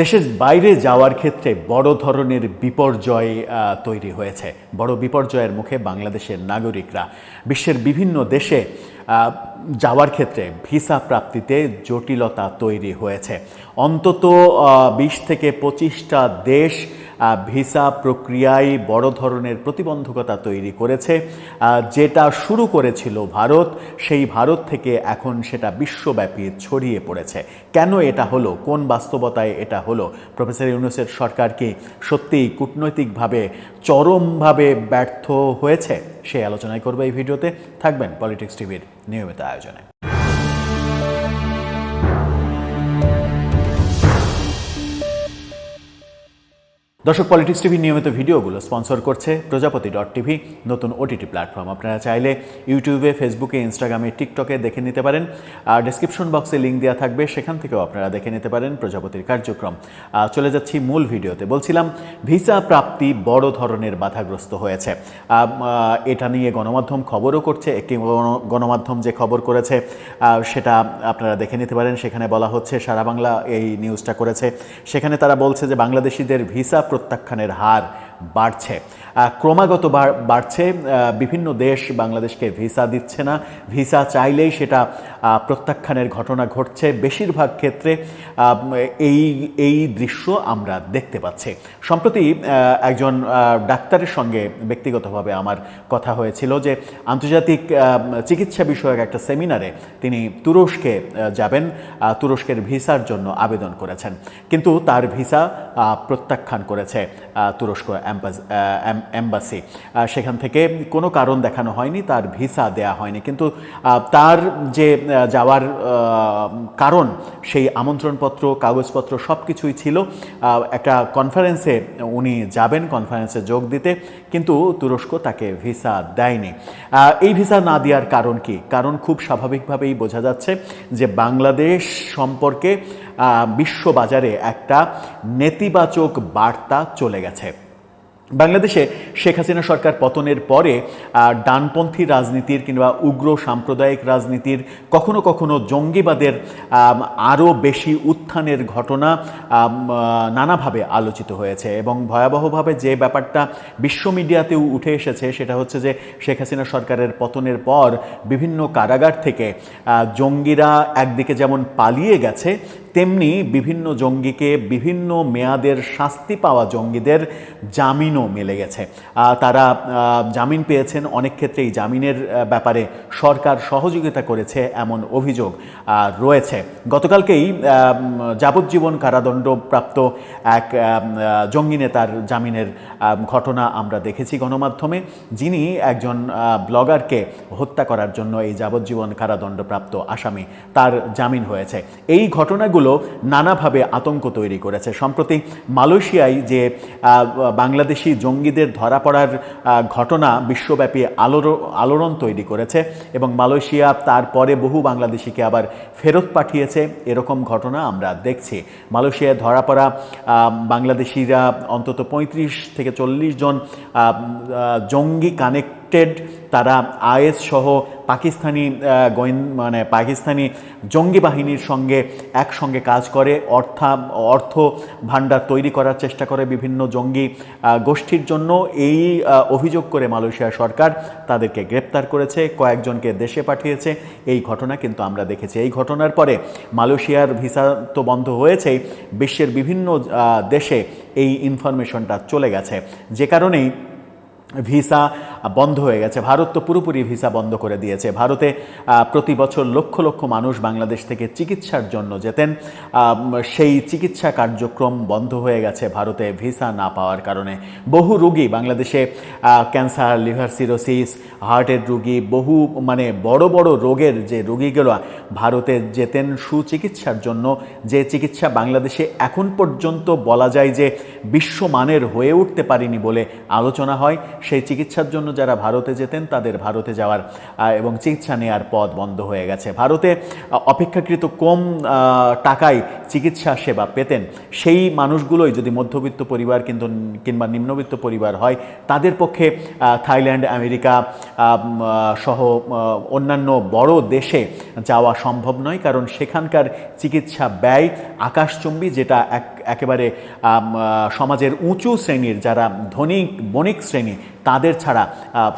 দেশের বাইরে যাওয়ার ক্ষেত্রে বড় ধরনের বিপর্যয় তৈরি হয়েছে। বড় বিপর্যয়ের মুখে বাংলাদেশের নাগরিকরা। বিশ্বের বিভিন্ন দেশে যাওয়ার ক্ষেত্রে ভিসা প্রাপ্তিতে জটিলতা তৈরি হয়েছে। অন্তত ২০ থেকে ২৫টা দেশ ভিসা প্রক্রিয়ায় বড় ধরনের প্রতিবন্ধকতা তৈরি করেছে। যেটা শুরু করেছিল ভারত, সেই ভারত থেকে এখন সেটা বিশ্বব্যাপী ছড়িয়ে পড়েছে। কেন এটা হলো, কোন বাস্তবতায় এটা হলো? প্রফেসর ইউনূসের সরকার কি সত্যিই কূটনৈতিকভাবে চরমভাবে ব্যর্থ হয়েছে? সেই আলোচনায় করবে এই ভিডিওতে। থাকবেন পলিটিক্স টিভির নিয়মিত আয়োজনে। দর্শক, পলিটিক্স টিভির নিয়মিত ভিডিওগুলো স্পন্সর করছে প্রজাপতি.টিভি, নতুন ওটিটি প্ল্যাটফর্ম। আপনারা চাইলে ইউটিউবে, ফেসবুকে, ইনস্টাগ্রামে, টিকটকে দেখে নিতে পারেন। আর ডেসক্রিপশন বক্সে লিঙ্ক দেওয়া থাকবে, সেখান থেকেও আপনারা দেখে নিতে পারেন প্রজাপতির কার্যক্রম। চলে যাচ্ছি মূল ভিডিওতে। বলছিলাম, ভিসা প্রাপ্তি বড় ধরনের বাধাগ্রস্ত হয়েছে। এটা নিয়ে গণমাধ্যম খবরও করছে। একটি গণমাধ্যম যে খবর করেছে সেটা আপনারা দেখে নিতে পারেন। সেখানে বলা হচ্ছে, সারা বাংলা এই নিউজটা করেছে, সেখানে তারা বলছে যে বাংলাদেশিদের ভিসা প্রত্যাখ্যানের হার বাড়ছে, ক্রমাগত বাড়ছে। বিভিন্ন দেশ বাংলাদেশকে ভিসা দিচ্ছে না, ভিসা চাইলেই সেটা প্রত্যাখ্যানের ঘটনা ঘটছে। বেশিরভাগ ক্ষেত্রে এই দৃশ্য আমরা দেখতে পাচ্ছি। সম্প্রতি একজন ডাক্তারের সঙ্গে ব্যক্তিগতভাবে আমার কথা হয়েছিল যে আন্তর্জাতিক চিকিৎসা বিষয়ক একটা সেমিনারে তিনি তুরস্কে যাবেন, তুরস্কের ভিসার জন্য আবেদন করেছেন, কিন্তু তার ভিসা প্রত্যাখ্যান করেছে তুরস্ক এম্বাসি। সেখান থেকে কোনো কারণ দেখানো হয়নি, তার ভিসা দেয়া হয়নি। কিন্তু তার যে যাওয়ার কারণ, সেই আমন্ত্রণপত্র, কাগজপত্র সব কিছুই ছিল। একটা কনফারেন্সে উনি যাবেন, কনফারেন্সে যোগ দিতে, কিন্তু তুরস্ক তাকে ভিসা দেয়নি। এই ভিসা না দেওয়ার কারণ কি? কারণ খুব স্বাভাবিকভাবেই বোঝা যাচ্ছে যে বাংলাদেশ সম্পর্কে বিশ্ববাজারে একটা নেতিবাচক বার্তা চলে গেছে। বাংলাদেশে শেখ হাসিনা সরকার পতনের পরে ডানপন্থী রাজনীতির কিংবা উগ্র সাম্প্রদায়িক রাজনীতির, কখনো কখনো জঙ্গিবাদের আরও বেশি উত্থানের ঘটনা নানাভাবে আলোচিত হয়েছে। এবং ভয়াবহভাবে যে ব্যাপারটা বিশ্ব মিডিয়াতেও উঠে এসেছে, সেটা হচ্ছে যে শেখ হাসিনা সরকারের পতনের পর বিভিন্ন কারাগার থেকে জঙ্গিরা একদিকে যেমন পালিয়ে গেছে, তেমনি বিভিন্ন জঙ্গিকে, বিভিন্ন মেয়াদের শাস্তি পাওয়া জঙ্গিদের জামিনও মিলে গেছে। তারা জামিন পেয়েছেন। অনেক ক্ষেত্রে এই জামিনের ব্যাপারে সরকার সহযোগিতা করেছে এমন অভিযোগ রয়েছে। গতকালকেই যাবজ্জীবন কারাদণ্ডপ্রাপ্ত এক জঙ্গি নেতার জামিনের ঘটনা আমরা দেখেছি গণমাধ্যমে, যিনি একজন ব্লগারকে হত্যা করার জন্য এই যাবজ্জীবন কারাদণ্ডপ্রাপ্ত আসামি, তার জামিন হয়েছে। এই ঘটনাগুলো নানাভাবে আতঙ্ক তৈরি করেছে। সম্প্রতি মালয়েশিয়ায় যে বাংলাদেশি জঙ্গিদের ধরা পড়ার ঘটনা বিশ্বব্যাপী আলোড়ন তৈরি করেছে, এবং মালয়েশিয়া তারপরে বহু বাংলাদেশিকে আবার ফেরত পাঠিয়েছে, এরকম ঘটনা আমরা দেখছি। মালয়েশিয়ায় ধরা পড়া বাংলাদেশিরা অন্তত ৩৫ থেকে ৪০ জন জঙ্গি কানেক্টেড, তারা আইএস সহ পাকিস্তানি পাকিস্তানি জঙ্গি বাহিনীর সঙ্গে একসঙ্গে কাজ করে, অর্থ ভাণ্ডার তৈরি করার চেষ্টা করে বিভিন্ন জঙ্গি গোষ্ঠীর জন্য। এই অভিযোগ করে মালয়েশিয়া সরকার তাদেরকে গ্রেপ্তার করেছে, কয়েকজনকে দেশে পাঠিয়েছে। এই ঘটনা কিন্তু আমরা দেখেছি। এই ঘটনার পরে মালয়েশিয়ার ভিসা তো বন্ধ হয়েছেই, বিশ্বের বিভিন্ন দেশে এই ইনফরমেশনটা চলে গেছে, যে কারণেই ভিসা বন্ধ হয়ে গেছে। ভারত তো পুরোপুরি ভিসা বন্ধ করে দিয়েছে। ভারতে প্রতি বছর লক্ষ লক্ষ মানুষ বাংলাদেশ থেকে চিকিৎসার জন্য যেতেন, সেই চিকিৎসা কার্যক্রম বন্ধ হয়ে গেছে ভারতে ভিসা না পাওয়ার কারণে। বহু রোগী বাংলাদেশে ক্যান্সার, লিভার সিরোসিস, হার্টের রোগী, বহু বড় বড় রোগের যে রোগীগুলো ভারতে যেতেন সুচিকিৎসার জন্য, যে চিকিৎসা বাংলাদেশে এখন পর্যন্ত বলা যায় যে বিশ্বমানের হয়ে উঠতে পারেনি বলে আলোচনা হয়, সেই চিকিৎসার জন্য যারা ভারতে যেতেন তাদের ভারতে যাওয়ার এবং চিকিৎসা নেওয়ার পথ বন্ধ হয়ে গেছে। ভারতে অপেক্ষাকৃত কম টাকায় চিকিৎসা সেবা পেতেন সেই মানুষগুলোই যদি মধ্যবিত্ত পরিবার কিংবা নিম্নবিত্ত পরিবার হয়, তাদের পক্ষে থাইল্যান্ড, আমেরিকা সহ অন্যান্য বড় দেশে যাওয়া সম্ভব নয়, কারণ সেখানকার চিকিৎসা ব্যয় আকাশচুম্বী, যেটা একেবারে সমাজের উঁচু শ্রেণীর যারা ধনিক বণিক শ্রেণী তাদের ছাড়া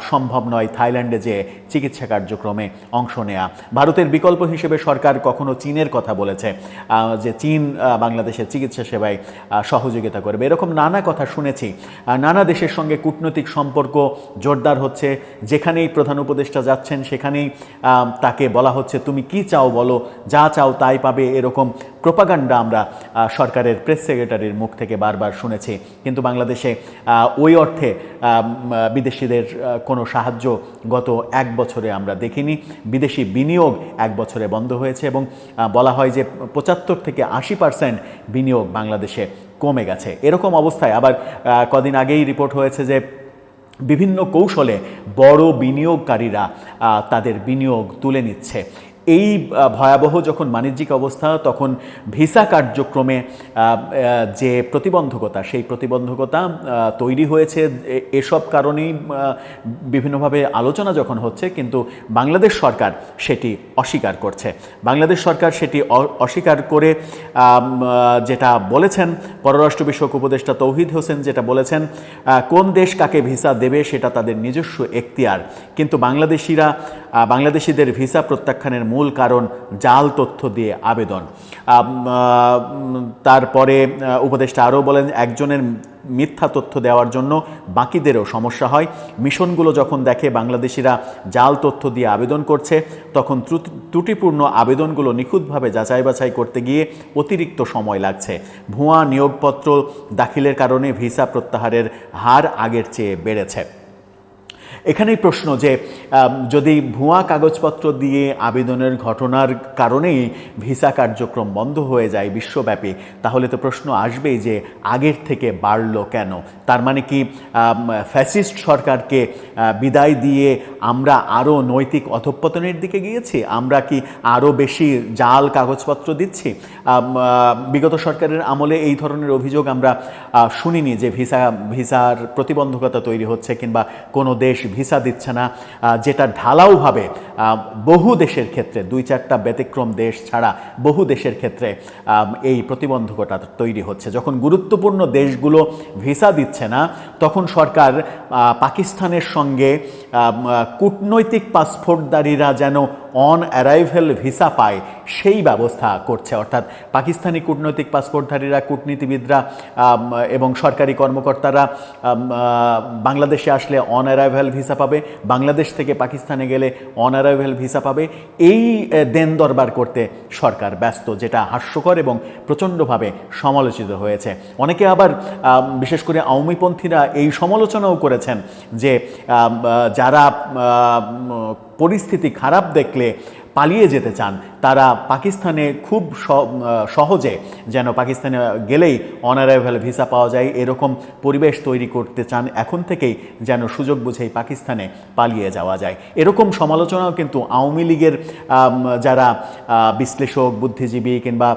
সম্ভব নয় থাইল্যান্ডে যে চিকিৎসা কার্যক্রমে অংশ নেওয়া। ভারতের বিকল্প হিসেবে সরকার কখনো চীনের কথা বলেছে যে চীন বাংলাদেশের চিকিৎসা সেবায় সহযোগিতা করবে, এরকম নানা কথা শুনেছি। নানা দেশের সঙ্গে কূটনৈতিক সম্পর্ক জোরদার হচ্ছে, যেখানেই প্রধান উপদেষ্টা যাচ্ছেন সেখানেই তাকে বলা হচ্ছে তুমি কি চাও বলো, যা চাও তাই পাবে, এরকম প্রোপাগান্ডা আমরা সরকারের প্রেস সেক্রেটারির মুখ থেকে বারবার শুনেছি। কিন্তু বাংলাদেশে ওই অর্থে বিদেশিদের কোনো সাহায্য গত 1 বছরে আমরা দেখিনি। বিদেশি বিনিয়োগ 1 বছরে বন্ধ হয়েছে এবং বলা হয় যে 75 থেকে 80% বিনিয়োগ বাংলাদেশে কমে গেছে। এরকম অবস্থায় আবার কদিন আগেই রিপোর্ট হয়েছে যে বিভিন্ন কৌশলে বড় বিনিয়োগকারীরা তাদের বিনিয়োগ তুলে নিচ্ছে। এই ভয়াবহ যখন বাণিজ্যিক অবস্থা, তখন ভিসা কার্যক্রমে যে প্রতিবন্ধকতা, সেই প্রতিবন্ধকতা তৈরি হয়েছে। এসব কারণেই বিভিন্নভাবে আলোচনা যখন হচ্ছে, কিন্তু বাংলাদেশ সরকার সেটি অস্বীকার করছে। বাংলাদেশ সরকার সেটি অস্বীকার করে যেটা বলেছেন পররাষ্ট্র বিষয়ক উপদেষ্টা তৌহিদ হোসেন, যেটা বলেছেন কোন দেশ কাকে ভিসা দেবে সেটা তাদের নিজস্ব এখতিয়ার, কিন্তু বাংলাদেশিদের ভিসা প্রত্যাখ্যানের মূল কারণ জাল তথ্য দিয়ে আবেদন। তারপরে উপদেষ্টা আরও বলেন একজনের মিথ্যা তথ্য দেওয়ার জন্য বাকিদেরও সমস্যা হয়। মিশনগুলো যখন দেখে বাংলাদেশিরা জাল তথ্য দিয়ে আবেদন করছে, তখন ত্রুটিপূর্ণ আবেদনগুলো নিখুঁতভাবে যাচাই বাছাই করতে গিয়ে অতিরিক্ত সময় লাগছে। ভুয়া নিয়োগপত্র দাখিলের কারণে ভিসা প্রত্যাহারের হার আগের চেয়ে বেড়েছে। এখানেই প্রশ্ন যে যদি ভুয়া কাগজপত্র দিয়ে আবেদনের ঘটনার কারণেই ভিসা কার্যক্রম বন্ধ হয়ে যায় বিশ্বব্যাপী, তাহলে তো প্রশ্ন আসবেই যে আগের থেকে বাড়লো কেন? তার মানে কি ফ্যাসিস্ট সরকারকে বিদায় দিয়ে আমরা আরও নৈতিক অধঃপতনের দিকে গিয়েছি? আমরা কি আরও বেশি জাল কাগজপত্র দিচ্ছি? বিগত সরকারের আমলে এই ধরনের অভিযোগ আমরা শুনিনি যে ভিসার প্রতিবন্ধকতা তৈরি হচ্ছে কিংবা কোনো দেশ ভিসা দিচ্ছে না, যেটা ঢালাওভাবে বহু দেশের ক্ষেত্রে 2-4টা ব্যতিক্রম দেশ ছাড়া বহু দেশের ক্ষেত্রে এই প্রতিবন্ধকতা তৈরি হচ্ছে। যখন গুরুত্বপূর্ণ দেশগুলো ভিসা দিচ্ছে না, তখন সরকার পাকিস্তানের সঙ্গে কূটনৈতিক পাসপোর্টধারীরা যেন অন অ্যারাইভেল ভিসা পায় সেই ব্যবস্থা করছে। অর্থাৎ পাকিস্তানি কূটনৈতিক পাসপোর্টধারীরা, কূটনীতিবিদরা এবং সরকারি কর্মকর্তারা বাংলাদেশে আসলে অন অ্যারাইভেল ভিসা পাবে, বাংলাদেশ থেকে পাকিস্তানে গেলে অন অ্যারাইভেল ভিসা পাবে। এই দেন দরবার করতে সরকার ব্যস্ত, যেটা হাস্যকর এবং প্রচণ্ডভাবে সমালোচিত হয়েছে। অনেকে আবার বিশেষ করে আওয়ামীপন্থীরা এই সমালোচনাও করেছেন যে যারা পরিস্থিতি খারাপ দেখলে পালিয়ে যেতে চান, তারা পাকিস্তানে খুব সহজে যেন পাকিস্তানে গেলেই অনারাইভেল ভিসা পাওয়া যায় এরকম পরিবেশ তৈরি করতে চান, এখন থেকেই যেন সুযোগ বুঝেই পাকিস্তানে পালিয়ে যাওয়া যায়। এরকম সমালোচনাও কিন্তু আওয়ামী লীগের যারা বিশ্লেষক, বুদ্ধিজীবী কিংবা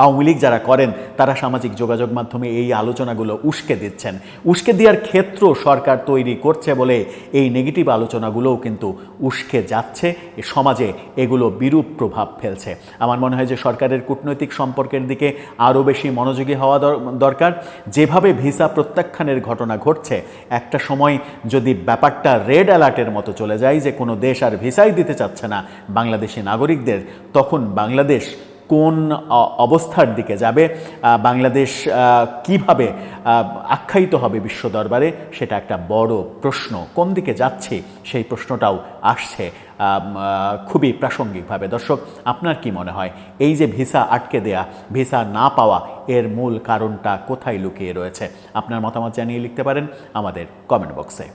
আওয়ামী লীগ যারা করেন, তারা সামাজিক যোগাযোগ মাধ্যমে এই আলোচনাগুলো উস্কে দিচ্ছেন। উস্কে দেওয়ার ক্ষেত্র সরকার তৈরি করছে বলে এই নেগেটিভ আলোচনাগুলোও কিন্তু উস্কে যাচ্ছে, সমাজে এগুলো বিরূপ প্রভাব ফেলছে। আমার মনে হয় যে সরকারের কূটনৈতিক সম্পর্কের দিকে আরও বেশি মনোযোগী হওয়া দরকার। যেভাবে ভিসা প্রত্যাখ্যানের ঘটনা ঘটছে, একটা সময় যদি ব্যাপারটা রেড অ্যালার্টের মতো চলে যায় যে কোনো দেশ আর ভিসাই দিতে চাচ্ছে না বাংলাদেশি নাগরিকদের, তখন বাংলাদেশ কোন অবস্থার দিকে যাবে, বাংলাদেশ কিভাবে আখ্যায়িত হবে বিশ্ব দরবারে, সেটা একটা বড় প্রশ্ন। কোন দিকে যাচ্ছে সেই প্রশ্নটাও আসছে খুবই প্রাসঙ্গিকভাবে। দর্শক, আপনার কি মনে হয় এই যে ভিসা আটকে দেয়া, ভিসা না পাওয়া, এর মূল কারণটা কোথায় লুকিয়ে রয়েছে? আপনার মতামত জানিয়ে লিখতে পারেন আমাদের কমেন্ট বক্সে।